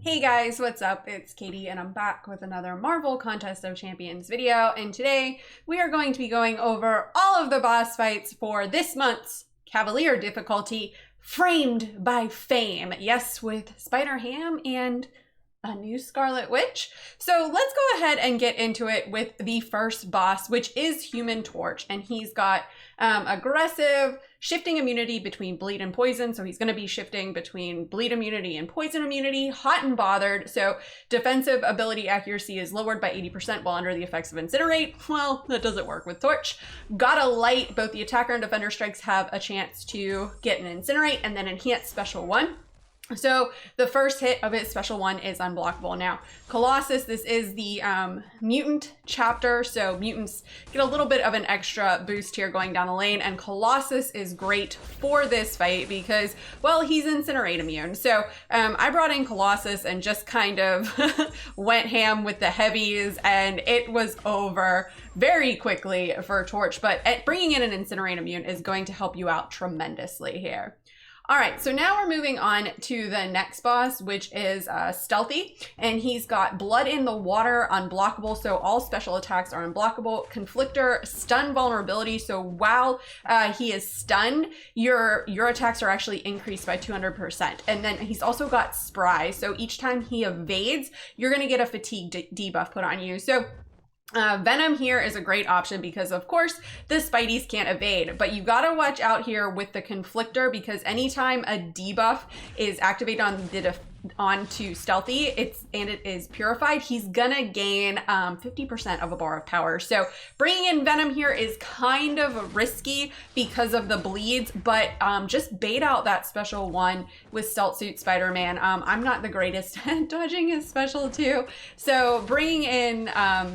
Hey guys, what's up? It's Katie and I'm back with another Marvel Contest of Champions video, and today we are going to be going over all of the boss fights for this month's Cavalier Difficulty, framed by Fame. Yes, with Spider-Ham and a new Scarlet Witch. So let's go ahead and get into it with the first boss, which is Human Torch, and he's got aggressive, shifting immunity between bleed and poison. So he's going to be shifting between bleed immunity and poison immunity, hot and bothered. So defensive ability accuracy is lowered by 80% while under the effects of Incinerate. Well, that doesn't work with Torch. Got a light, both the attacker and defender strikes have a chance to get an Incinerate and then enhance special 1. So the first hit of its special 1 is unblockable. Now, Colossus, this is the mutant chapter, so mutants get a little bit of an extra boost here going down the lane, and Colossus is great for this fight because, well, he's Incinerate immune. So I brought in Colossus and just kind of went ham with the heavies, and it was over very quickly for Torch, but bringing in an Incinerate immune is going to help you out tremendously here. All right, so now we're moving on to the next boss, which is Stealthy, and he's got Blood in the Water, unblockable, so all special attacks are unblockable. Conflictor, stun vulnerability, so while he is stunned, your attacks are actually increased by 200%. And then he's also got Spry, so each time he evades, you're gonna get a fatigue debuff put on you. So Venom here is a great option because, of course, the Spideys can't evade, but you gotta watch out here with the Conflictor because anytime a debuff is activated onto Stealthy, it is purified, he's gonna gain 50% of a bar of power. So bringing in Venom here is kind of risky because of the bleeds, but just bait out that special 1 with Stealth Suit Spider-Man. I'm not the greatest at dodging his special 2, so bringing in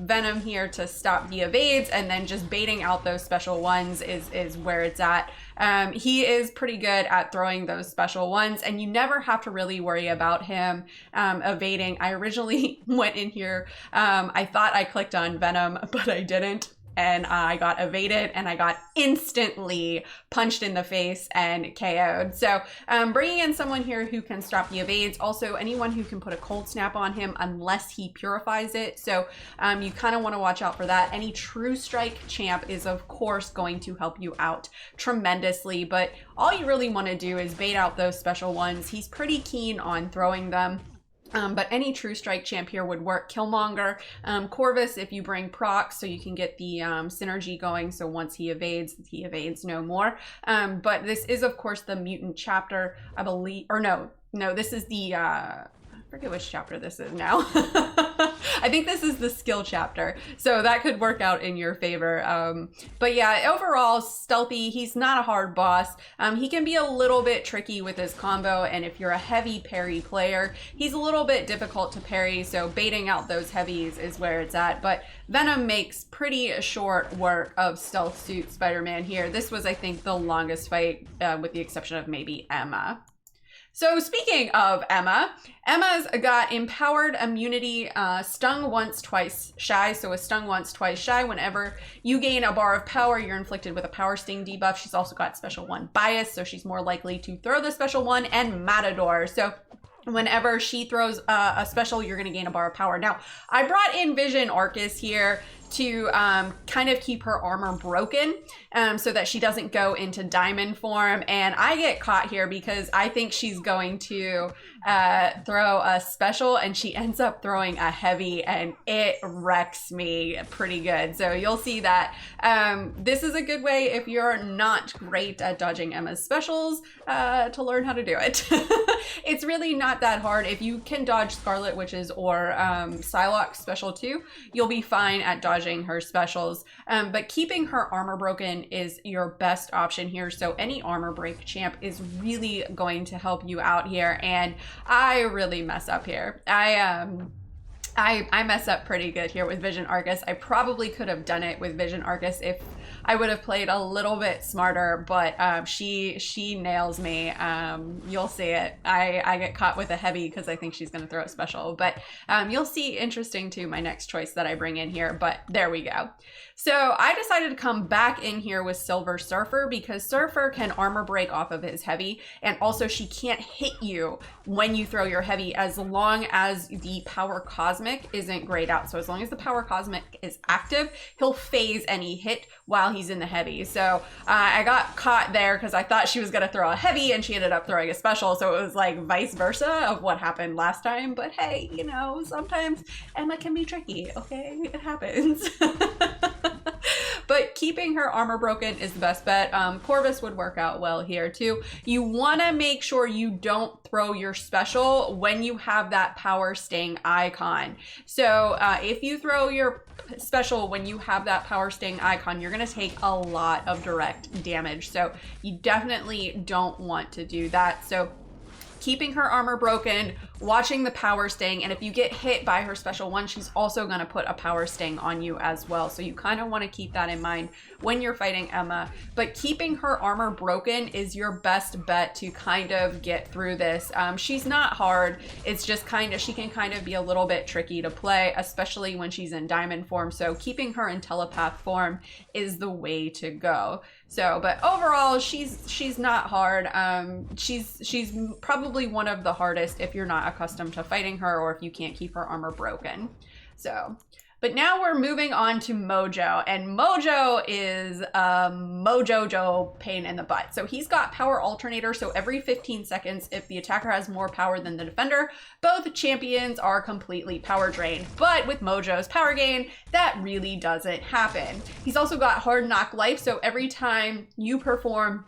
Venom here to stop the evades and then just baiting out those special 1s is where it's at. He is pretty good at throwing those special 1s, and you never have to really worry about him evading. I originally went in here, I thought I clicked on Venom, but I didn't, and I got evaded and I got instantly punched in the face and KO'd. So bringing in someone here who can stop the evades, also anyone who can put a cold snap on him unless he purifies it. So you kind of want to watch out for that. Any True Strike champ is of course going to help you out tremendously, but all you really want to do is bait out those special 1s. He's pretty keen on throwing them. But any True Strike champ here would work. Killmonger, Corvus if you bring procs, so you can get the synergy going, so once he evades no more. But this is of course the mutant chapter, I believe, or no, this is the, I forget which chapter this is now. I think this is the skill chapter, so that could work out in your favor. But yeah, overall, Stealthy, he's not a hard boss. He can be a little bit tricky with his combo, and if you're a heavy parry player, he's a little bit difficult to parry, so baiting out those heavies is where it's at. But Venom makes pretty short work of Stealth Suit Spider-Man here. This was, I think, the longest fight, with the exception of maybe Emma. So speaking of Emma's got empowered immunity, stung once, twice shy. So a stung once, twice shy. Whenever you gain a bar of power, you're inflicted with a power sting debuff. She's also got special 1 bias, so she's more likely to throw the special 1, and Matador. So whenever she throws a special, you're gonna gain a bar of power. Now, I brought in Vision Arcus here to kind of keep her armor broken so that she doesn't go into diamond form, and I get caught here because I think she's going to throw a special and she ends up throwing a heavy and it wrecks me pretty good. So you'll see that this is a good way if you're not great at dodging Emma's specials to learn how to do it. It's really not that hard. If you can dodge Scarlet Witches or Psylocke special 2, you'll be fine at dodging her specials, but keeping her armor broken is your best option here. So any armor break champ is really going to help you out here, and I really mess up here. I mess up pretty good here with Vision Arcus. I probably could have done it with Vision Arcus if I would have played a little bit smarter, but she nails me. You'll see it. I get caught with a heavy because I think she's going to throw a special, but you'll see interesting too my next choice that I bring in here, but there we go. So I decided to come back in here with Silver Surfer because Surfer can armor break off of his heavy, and also she can't hit you when you throw your heavy as long as the Power Cosmic isn't grayed out. So as long as the Power Cosmic is active, he'll phase any hit while he's in the heavy. So I got caught there because I thought she was going to throw a heavy and she ended up throwing a special. So it was like vice versa of what happened last time. But hey, you know, sometimes Emma can be tricky, okay? It happens. But keeping her armor broken is the best bet. Corvus would work out well here too. You want to make sure you don't throw your special when you have that power sting icon. So if you throw your special when you have that power sting icon, you're going to take a lot of direct damage. So you definitely don't want to do that. So keeping her armor broken, watching the power sting, and if you get hit by her special one, she's also going to put a power sting on you as well. So you kind of want to keep that in mind when you're fighting Emma. But keeping her armor broken is your best bet to kind of get through this. She's not hard. It's just kind of, she can kind of be a little bit tricky to play, especially when she's in diamond form. So keeping her in telepath form is the way to go. So, but overall, she's not hard. She's probably one of the hardest if you're not accustomed to fighting her or if you can't keep her armor broken. So, but now we're moving on to Mojo, and Mojo is a Mojo pain in the butt. So he's got power alternator. So every 15 seconds, if the attacker has more power than the defender, both champions are completely power drained. But with Mojo's power gain, that really doesn't happen. He's also got hard knock life. So every time you perform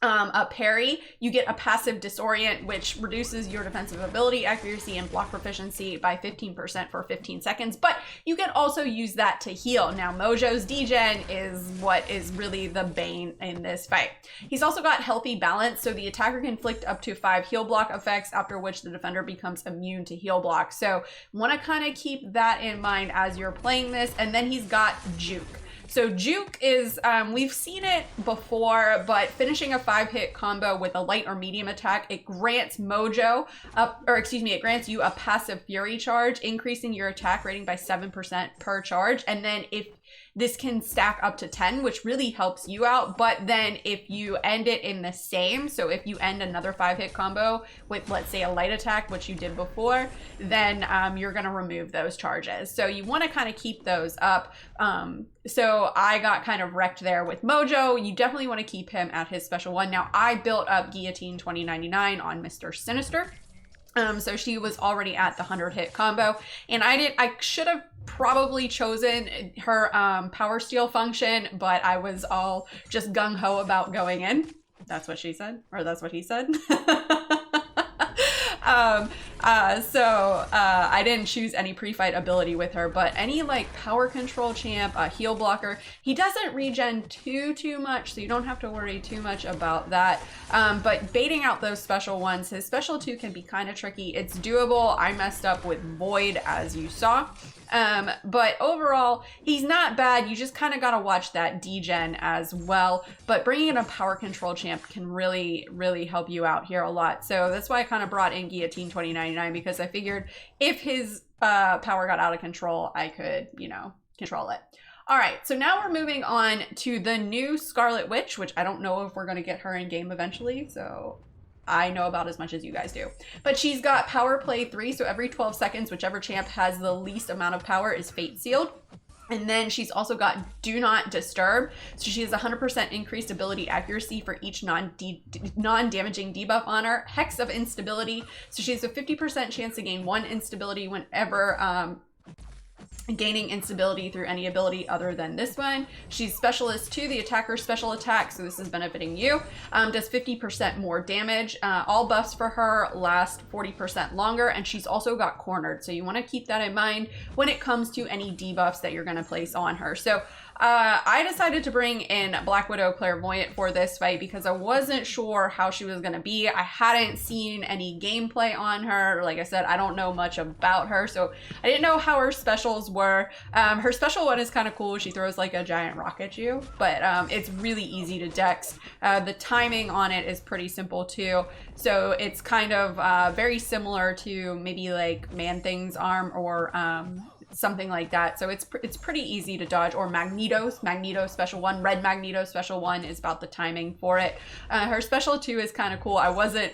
a parry, you get a passive disorient, which reduces your defensive ability, accuracy, and block proficiency by 15% for 15 seconds. But you can also use that to heal. Now, Mojo's degen is what is really the bane in this fight. He's also got healthy balance, so the attacker can inflict up to 5 heal block effects, after which the defender becomes immune to heal block. So want to kind of keep that in mind as you're playing this. And then he's got juke. So juke is, we've seen it before, but finishing a 5-hit combo with a light or medium attack, it grants Mojo, it grants you a passive fury charge, increasing your attack rating by 7% per charge. And then if this can stack up to 10, which really helps you out. But then if you end it in the same, so if you end another 5-hit combo with, let's say, a light attack, which you did before, then you're going to remove those charges. So you want to kind of keep those up. So I got kind of wrecked there with Mojo. You definitely want to keep him at his special one. Now, I built up Guillotine 2099 on Mr. Sinister. So she was already at the 100-hit combo, and I should have probably chosen her power steal function, but I was all just gung-ho about going in. That's what she said, or that's what he said. I didn't choose any pre-fight ability with her, but any like power control champ, a heal blocker, he doesn't regen too much, so you don't have to worry too much about that. But baiting out those special ones, his special 2 can be kind of tricky. It's doable. I messed up with Void, as you saw. But overall, he's not bad. You just kind of got to watch that degen as well. But bringing in a power control champ can really, really help you out here a lot. So that's why I kind of brought in Guillotine 2099, because I figured if his power got out of control, I could, you know, control it. All right, so now we're moving on to the new Scarlet Witch, which I don't know if we're going to get her in game eventually, so I know about as much as you guys do. But she's got power play 3, so every 12 seconds, whichever champ has the least amount of power is fate sealed. And then she's also got do not disturb. So she has 100% increased ability accuracy for each non-damaging debuff on her. Hex of instability. So she has a 50% chance to gain 1 instability whenever gaining instability through any ability other than this one. She's specialist 2, the attacker special attack, so this is benefiting you. Does 50% more damage. All buffs for her last 40% longer, and she's also got cornered, so you want to keep that in mind when it comes to any debuffs that you're going to place on her. So I decided to bring in Black Widow Clairvoyant for this fight because I wasn't sure how she was going to be. I hadn't seen any gameplay on her. Like I said, I don't know much about her, so I didn't know how her specials were. Her special one is kind of cool. She throws like a giant rock at you, but it's really easy to dex. The timing on it is pretty simple too. So it's kind of very similar to maybe like Man-Thing's arm or something like that. So it's pretty easy to dodge. Or Magneto special one, Red Magneto special one is about the timing for it. Her special 2 is kind of cool. I wasn't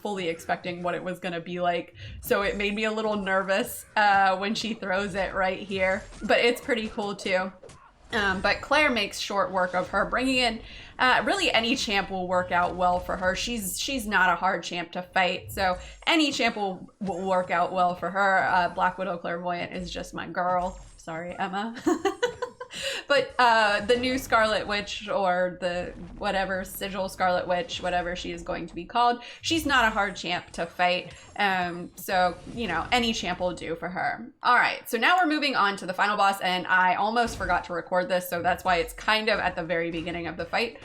fully expecting what it was going to be like, so it made me a little nervous when she throws it right here, but it's pretty cool too. But Claire makes short work of her. Bringing in really any champ will work out well for her. She's not a hard champ to fight, so any champ will work out well for her. Black Widow Clairvoyant is just my girl. Sorry, Emma. But the new Scarlet Witch, or the whatever, Sigil Scarlet Witch, whatever she is going to be called, she's not a hard champ to fight. So, you know, any champ will do for her. All right, so now we're moving on to the final boss, and I almost forgot to record this, so that's why it's kind of at the very beginning of the fight.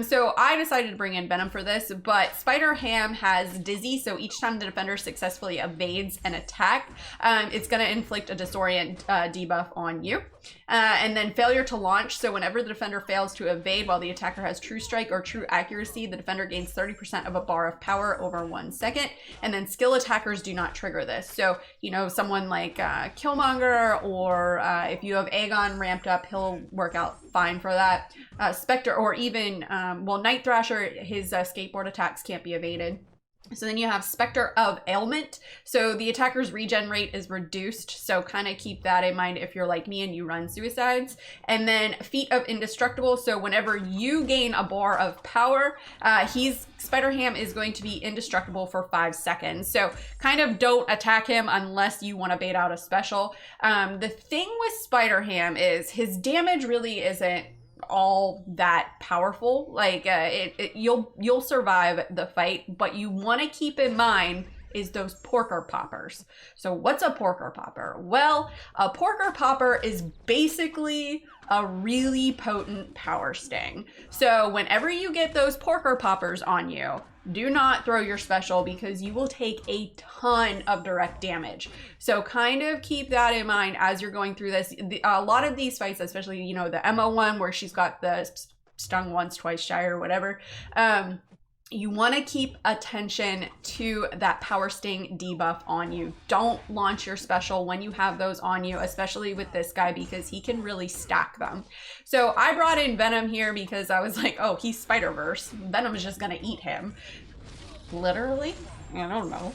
So I decided to bring in Venom for this, but Spider-Ham has Dizzy, so each time the defender successfully evades an attack, it's going to inflict a disorient debuff on you. And then failure to launch, so whenever the defender fails to evade while the attacker has True Strike or True Accuracy, the defender gains 30% of a bar of power over 1 second. And then skill attackers do not trigger this. So, you know, someone like Killmonger, or if you have Aegon ramped up, he'll work out fine for that. Spectre, or even, well, Night Thrasher, his skateboard attacks can't be evaded. So then you have Spectre of Ailment. So the attacker's regen rate is reduced. So kind of keep that in mind if you're like me and you run suicides. And then Feat of Indestructible. So whenever you gain a bar of power, Spider-Ham is going to be indestructible for 5 seconds. So kind of don't attack him unless you want to bait out a special. The thing with Spider-Ham is his damage really isn't all that powerful. Like you'll survive the fight, but you want to keep in mind is those porker poppers. So what's a porker popper? Well, a porker popper is basically a really potent power sting. So whenever you get those porker poppers on you, do not throw your special because you will take a ton of direct damage. So kind of keep that in mind as you're going through this. A lot of these fights, especially, you know, the Mo one where she's got the stung once, twice shy or whatever, you want to keep attention to that power sting debuff on you. Don't launch your special when you have those on you, especially with this guy, because he can really stack them. So I brought in Venom here because I was like, oh, he's Spider-Verse. Venom is just gonna eat him. Literally? I don't know.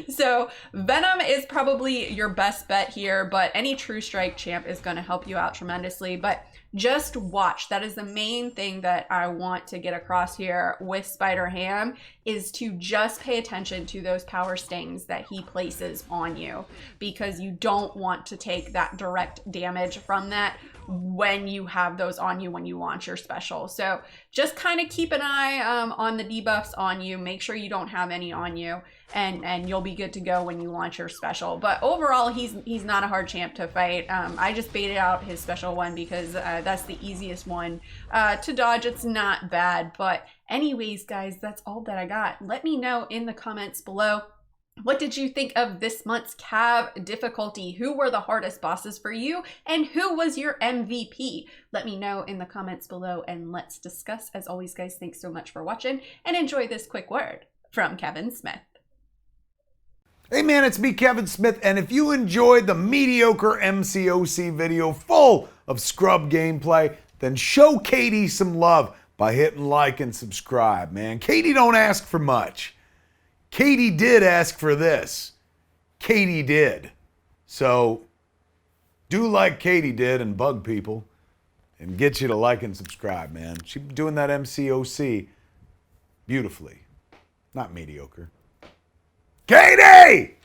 So Venom is probably your best bet here, but any True Strike champ is going to help you out tremendously. But just watch. That is the main thing that I want to get across here with Spider-Ham, is to just pay attention to those power stings that he places on you, because you don't want to take that direct damage from that when you have those on you when you launch your special. So just kind of keep an eye on the debuffs on you. Make sure you don't have any on you, and you'll be good to go when you launch your special. But overall, he's not a hard champ to fight. I just baited out his special one because that's the easiest one to dodge. It's not bad. But anyways, guys, that's all that I got. Let me know in the comments below, what did you think of this month's Cav difficulty? Who were the hardest bosses for you? And who was your MVP? Let me know in the comments below and let's discuss. As always, guys, thanks so much for watching and enjoy this quick word from Kevin Smith. Hey man, it's me, Kevin Smith, and if you enjoyed the mediocre Mcoc video full of scrub gameplay, then show Katy some love by hitting like and subscribe, man. Katy don't ask for much. Katy did ask for this. Katy did. So do like Katy did and bug people and get you to like and subscribe, man. She's doing that Mcoc beautifully. Not mediocre. Katy!